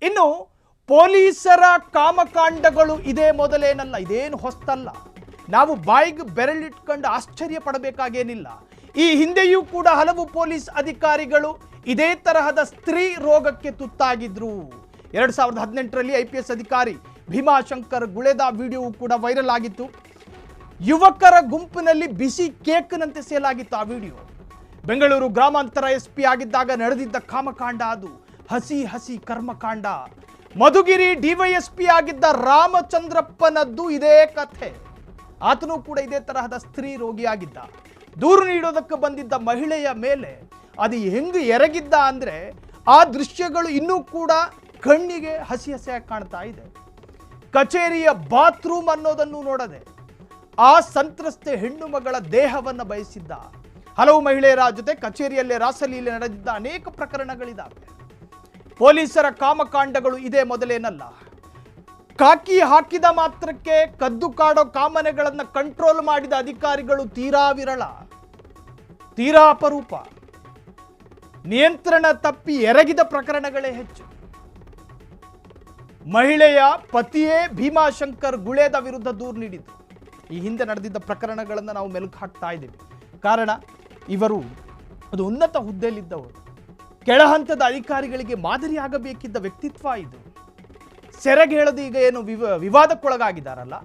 ಇನ್ನು ಪೊಲೀಸರ ಕಾಮಕಾಂಡಗಳು ಇದೇ ಮೊದಲೇನಲ್ಲ, ಇದೇನು ಹೊಸ್ತಲ್ಲ. ನಾವು ಬಾಯಿಗೆ ಬೆರಳಿಟ್ಕೊಂಡು ಆಶ್ಚರ್ಯ ಪಡಬೇಕಾಗೇನಿಲ್ಲ. ಈ ಹಿಂದೆಯೂ ಕೂಡ ಹಲವು ಪೊಲೀಸ್ ಅಧಿಕಾರಿಗಳು ಇದೇ ತರಹದ ಸ್ತ್ರೀ ರೋಗಕ್ಕೆ ತುತ್ತಾಗಿದ್ರು. 2018ರಲ್ಲಿ IPS ಅಧಿಕಾರಿ ಭೀಮಾಶಂಕರ್ ಗುಳೇದ ವಿಡಿಯೋ ಕೂಡ ವೈರಲ್ ಆಗಿತ್ತು. ಯುವಕರ ಗುಂಪಿನಲ್ಲಿ ಬಿಸಿ ಕೇಕ್ನಂತೆ ಸೇಲ್ ಆಗಿತ್ತು ಆ ವಿಡಿಯೋ. ಬೆಂಗಳೂರು ಗ್ರಾಮಾಂತರ SP ಆಗಿದ್ದಾಗ ನಡೆದಿದ್ದ ಕಾಮಕಾಂಡ ಅದು. ಹಸಿ ಹಸಿ ಕರ್ಮಕಾಂಡ. ಮಧುಗಿರಿ DYSP ಆಗಿದ್ದ ರಾಮಚಂದ್ರಪ್ಪನದ್ದು ಇದೇ ಕಥೆ. ಆತನೂ ಕೂಡ ಇದೇ ತರಹದ ಸ್ತ್ರೀ ರೋಗಿಯಾಗಿದ್ದ. ದೂರು ನೀಡೋದಕ್ಕೆ ಬಂದಿದ್ದ ಮಹಿಳೆಯ ಮೇಲೆ ಅದು ಹೆಂಗೆ ಎರಗಿದ್ದ ಅಂದರೆ ಆ ದೃಶ್ಯಗಳು ಇನ್ನೂ ಕೂಡ ಕಣ್ಣಿಗೆ ಹಸಿ ಹಸಿಯಾಗಿ ಕಾಣ್ತಾ ಇದೆ. ಕಚೇರಿಯ ಬಾತ್ರೂಮ್ ಅನ್ನೋದನ್ನು ನೋಡದೆ ಆ ಸಂತ್ರಸ್ತೆ ಹೆಣ್ಣು ಮಗಳ ದೇಹವನ್ನು ಬಯಸಿದ್ದ. ಹಲವು ಮಹಿಳೆಯರ ಜೊತೆ ಕಚೇರಿಯಲ್ಲೇ ರಾಸಲೀಲೆ ನಡೆದಿದ್ದ ಅನೇಕ ಪ್ರಕರಣಗಳಿದ್ದಾವೆ. ಪೊಲೀಸರ ಕಾಮಕಾಂಡಗಳು ಇದೇ ಮೊದಲೇನಲ್ಲ. ಕಾಕಿ ಹಾಕಿದ ಮಾತ್ರಕ್ಕೆ ಕದ್ದು ಕಾಡೋ ಕಾಮನೆಗಳನ್ನು ಕಂಟ್ರೋಲ್ ಮಾಡಿದ ಅಧಿಕಾರಿಗಳು ತೀರಾ ವಿರಳ, ತೀರಾ ಅಪರೂಪ. ನಿಯಂತ್ರಣ ತಪ್ಪಿ ಎರಗಿದ ಪ್ರಕರಣಗಳೇ ಹೆಚ್ಚು. ಮಹಿಳೆಯ ಪತಿಯೇ ಭೀಮಾಶಂಕರ್ ಗುಳೇದ ವಿರುದ್ಧ ದೂರು ನೀಡಿದ್ರು. ಈ ಹಿಂದೆ ನಡೆದಿದ್ದ ಪ್ರಕರಣಗಳನ್ನು ನಾವು ಮೆಲುಕು ಹಾಕ್ತಾ ಇದ್ದೀವಿ. ಕಾರಣ ಇವರು ಅದು ಉನ್ನತ ಹುದ್ದೆಯಲ್ಲಿದ್ದವರು, ಕೆಳಹಂತದ ಅಧಿಕಾರಿಗಳಿಗೆ ಮಾದರಿಯಾಗಬೇಕಿದ್ದ ವ್ಯಕ್ತಿತ್ವ ಇದು. ಸೆರೆಗೆ ಹೇಳೋದು ಈಗ ಏನು ವಿವಾದಕ್ಕೊಳಗಾಗಿದ್ದಾರಲ್ಲ,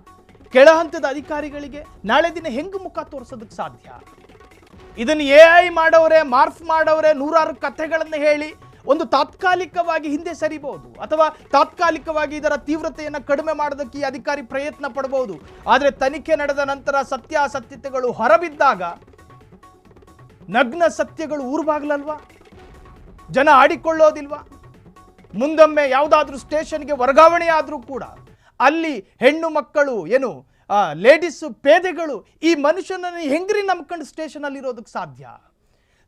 ಕೆಳಹಂತದ ಅಧಿಕಾರಿಗಳಿಗೆ ನಾಳೆ ದಿನ ಹೆಂಗೆ ಮುಖ ತೋರಿಸೋದಕ್ಕೆ ಸಾಧ್ಯ? ಇದನ್ನು AI ಮಾಡೋರೆ, ಮಾರ್ಫ್ ಮಾಡೋರೆ, ನೂರಾರು ಕಥೆಗಳನ್ನು ಹೇಳಿ ಒಂದು ತಾತ್ಕಾಲಿಕವಾಗಿ ಹಿಂದೆ ಸರಿಬಹುದು, ಅಥವಾ ತಾತ್ಕಾಲಿಕವಾಗಿ ಇದರ ತೀವ್ರತೆಯನ್ನು ಕಡಿಮೆ ಮಾಡೋದಕ್ಕೆ ಈ ಅಧಿಕಾರಿ ಪ್ರಯತ್ನ ಪಡಬಹುದು. ಆದರೆ ತನಿಖೆ ನಡೆದ ನಂತರ ಸತ್ಯಾಸತ್ಯತೆಗಳು ಹೊರಬಿದ್ದಾಗ ನಗ್ನ ಸತ್ಯಗಳು ಊರ್ಬಾಗ್ಲಲ್ವಾ? ಜನ ಆಡಿಕೊಳ್ಳೋದಿಲ್ವಾ? ಮುಂದೊಮ್ಮೆ ಯಾವುದಾದ್ರೂ ಸ್ಟೇಷನ್ಗೆ ವರ್ಗಾವಣೆ ಆದರೂ ಕೂಡ ಅಲ್ಲಿ ಹೆಣ್ಣು ಮಕ್ಕಳು ಏನು ಲೇಡೀಸ್ ಪೇದೆಗಳು ಈ ಮನುಷ್ಯನನ್ನು ಹೆಂಗ್ರಿ ನಂಬ್ಕೊಂಡು ಸ್ಟೇಷನಲ್ಲಿ ಇರೋದಕ್ಕೆ ಸಾಧ್ಯ?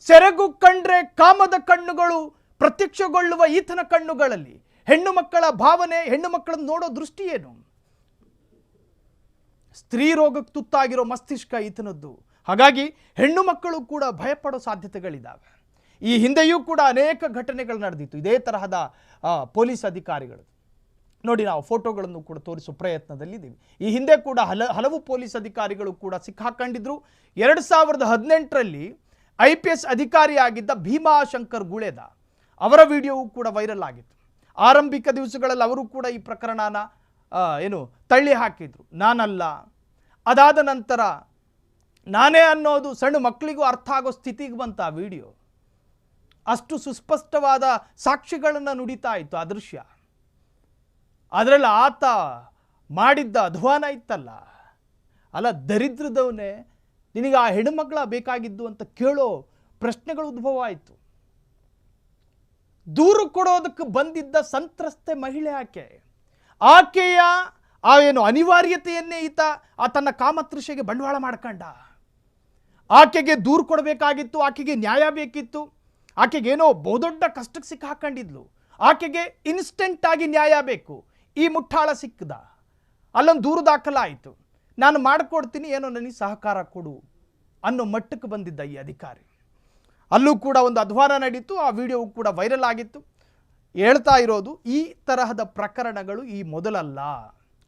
ಸೆರಗು ಕಂಡ್ರೆ ಕಾಮದ ಕಣ್ಣುಗಳು ಪ್ರತ್ಯಕ್ಷಗೊಳ್ಳುವ ಈತನ ಕಣ್ಣುಗಳಲ್ಲಿ ಹೆಣ್ಣು ಮಕ್ಕಳ ಭಾವನೆ, ಹೆಣ್ಣು ಮಕ್ಕಳನ್ನು ನೋಡೋ ದೃಷ್ಟಿ ಏನು? ಸ್ತ್ರೀ ರೋಗಕ್ಕೆ ತುತ್ತಾಗಿರೋ ಮಸ್ತಿಷ್ಕ ಈತನದ್ದು. ಹಾಗಾಗಿ ಹೆಣ್ಣು ಮಕ್ಕಳು ಕೂಡ ಭಯಪಡೋ ಸಾಧ್ಯತೆಗಳಿದ್ದಾವೆ. ಈ ಹಿಂದೆಯೂ ಕೂಡ ಅನೇಕ ಘಟನೆಗಳು ನಡೆದಿತ್ತು ಇದೇ ತರಹದ ಪೊಲೀಸ್ ಅಧಿಕಾರಿಗಳು. ನೋಡಿ, ನಾವು ಫೋಟೋಗಳನ್ನು ಕೂಡ ತೋರಿಸುವ ಪ್ರಯತ್ನದಲ್ಲಿದ್ದೀವಿ. ಈ ಹಿಂದೆ ಕೂಡ ಹಲವು ಪೊಲೀಸ್ ಅಧಿಕಾರಿಗಳು ಕೂಡ ಸಿಕ್ಕಾಕೊಂಡಿದ್ರು. 2018ರಲ್ಲಿ IPS ಅಧಿಕಾರಿಯಾಗಿದ್ದ ಭೀಮಾಶಂಕರ್ ಗುಳೇದ ಅವರ ವಿಡಿಯೋವು ಕೂಡ ವೈರಲ್ ಆಗಿತ್ತು. ಆರಂಭಿಕ ದಿವಸಗಳಲ್ಲಿ ಅವರು ಕೂಡ ಈ ಪ್ರಕರಣನ ತಳ್ಳಿ ಹಾಕಿದ್ರು. ನಾನಲ್ಲ. ಅದಾದ ನಂತರ ನಾನೇ ಅನ್ನೋದು ಸಣ್ಣ ಮಕ್ಕಳಿಗೂ ಅರ್ಥ ಆಗೋ ಸ್ಥಿತಿಗೆ ಬಂತ ಆ ವಿಡಿಯೋ. ಅಷ್ಟು ಸುಸ್ಪಷ್ಟವಾದ ಸಾಕ್ಷಿಗಳನ್ನು ನುಡಿತಾ ಇತ್ತು ಆ ದೃಶ್ಯ. ಅದರಲ್ಲಿ ಆತ ಮಾಡಿದ್ದ ಅಧ್ವಾನ ಇತ್ತಲ್ಲ, ಅಲ್ಲ ದರಿದ್ರದವನೇ ನಿನಗೆ ಆ ಹೆಣ್ಣುಮಕ್ಕಳ ಬೇಕಾಗಿದ್ದು ಅಂತ ಕೇಳೋ ಪ್ರಶ್ನೆಗಳು ಉದ್ಭವ ಆಯಿತು. ದೂರು ಕೊಡೋದಕ್ಕೆ ಬಂದಿದ್ದ ಸಂತ್ರಸ್ತೆ ಮಹಿಳೆ ಆಕೆಯ ಅನಿವಾರ್ಯತೆಯನ್ನೇ ಈತ ತನ್ನ ಕಾಮತೃಷೆಗೆ ಬಂಡವಾಳ ಮಾಡ್ಕೊಂಡ. ಆಕೆಗೆ ದೂರು ಕೊಡಬೇಕಾಗಿತ್ತು, ಆಕೆಗೆ ನ್ಯಾಯ ಬೇಕಿತ್ತು, ಆಕೆಗೇನೋ ಬಹುದೊಡ್ಡ ಕಷ್ಟಕ್ಕೆ ಸಿಕ್ಕಾಕೊಂಡಿದ್ಲು, ಆಕೆಗೆ ಇನ್ಸ್ಟೆಂಟ್ ಆಗಿ ನ್ಯಾಯ ಬೇಕು. ಈ ಮುಠಾಳ ಸಿಕ್ಕದ, ಅಲ್ಲೊಂದು ದೂರು ದಾಖಲಾಯಿತು, ನಾನು ಮಾಡಿಕೊಡ್ತೀನಿ, ಏನೋ ನನಗೆ ಸಹಕಾರ ಕೊಡು ಅನ್ನೋ ಮಟ್ಟಕ್ಕೆ ಬಂದಿದ್ದ ಈ ಅಧಿಕಾರಿ. ಅಲ್ಲೂ ಕೂಡ ಒಂದು ಅಧ್ವಾನ ನಡೀತು. ಆ ವಿಡಿಯೋ ಕೂಡ ವೈರಲ್ ಆಗಿತ್ತು. ಹೇಳ್ತಾ ಇರೋದು, ಈ ತರಹದ ಪ್ರಕರಣಗಳು ಈ ಮೊದಲಲ್ಲ,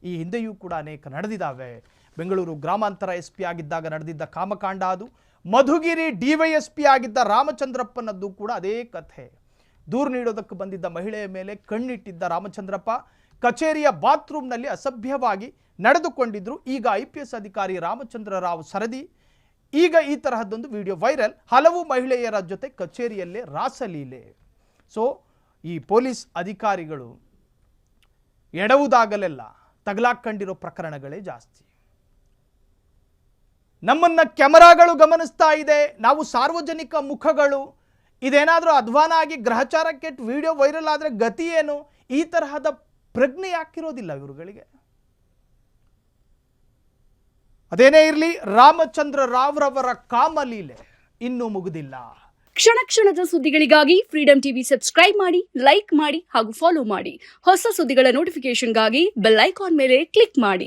ಈ ಹಿಂದೆಯೂ ಕೂಡ ಅನೇಕ ನಡೆದಿದ್ದಾವೆ. ಬೆಂಗಳೂರು ಗ್ರಾಮಾಂತರ SP ಆಗಿದ್ದಾಗ ನಡೆದಿದ್ದ ಕಾಮಕಾಂಡ ಅದು. ಮಧುಗಿರಿ DYSP ಆಗಿದ್ದ ರಾಮಚಂದ್ರಪ್ಪನದ್ದು ಕೂಡ ಅದೇ ಕಥೆ. ದೂರು ನೀಡೋದಕ್ಕೆ ಬಂದಿದ್ದ ಮಹಿಳೆಯ ಮೇಲೆ ಕಣ್ಣಿಟ್ಟಿದ್ದ ರಾಮಚಂದ್ರಪ್ಪ ಕಚೇರಿಯ ಬಾತ್ರೂಮ್ನಲ್ಲಿ ಅಸಭ್ಯವಾಗಿ ನಡೆದುಕೊಂಡಿದ್ರು. ಈಗ IPS ಅಧಿಕಾರಿ ರಾಮಚಂದ್ರ ರಾವ್ ಸರದಿ. ಈಗ ಈ ತರಹದ್ದೊಂದು ವಿಡಿಯೋ ವೈರಲ್. ಹಲವು ಮಹಿಳೆಯರ ಜೊತೆ ಕಚೇರಿಯಲ್ಲೇ ರಾಸಲೀಲೆ. ಸೊ ಈ ಪೊಲೀಸ್ ಅಧಿಕಾರಿಗಳು ಎಡವುದಾಗಲೆಲ್ಲ ತಗಲಾಕೊಂಡಿರೋ ಪ್ರಕರಣಗಳೇ ಜಾಸ್ತಿ. ನಮ್ಮನ್ನ ಕ್ಯಾಮರಾಗಳು ಗಮನಿಸ್ತಾ ಇದೆ, ನಾವು ಸಾರ್ವಜನಿಕ ಮುಖಗಳು. ಇದೇನಾದರೂ ಅಧ್ವಾನ ಆಗಿ ಗ್ರಹಚಾರ ಕೆಟ್ಟು ವಿಡಿಯೋ ವೈರಲ್ ಆದರೆ ಗತಿ ಏನು? ಈ ತರಹದ ಪ್ರಜ್ಞೆ ಯಾಕಿರೋದಿಲ್ಲ ಇವರುಗಳಿಗೆ? ಅದೇನೇ ಇರಲಿ, ರಾಮಚಂದ್ರ ರಾವ್ರವರ ಕಾಮಲೀಲೆ ಇನ್ನೂ ಮುಗಿದಿಲ್ಲ. ಕ್ಷಣ ಕ್ಷಣದ ಸುದ್ದಿಗಳಿಗಾಗಿ ಫ್ರೀಡಂ ಟಿವಿ ಸಬ್ಸ್ಕ್ರೈಬ್ ಮಾಡಿ, ಲೈಕ್ ಮಾಡಿ ಹಾಗೂ ಫಾಲೋ ಮಾಡಿ. ಹೊಸ ಸುದ್ದಿಗಳ ನೋಟಿಫಿಕೇಶನ್ಗಾಗಿ ಬೆಲ್ ಐಕಾನ್ ಮೇಲೆ ಕ್ಲಿಕ್ ಮಾಡಿ.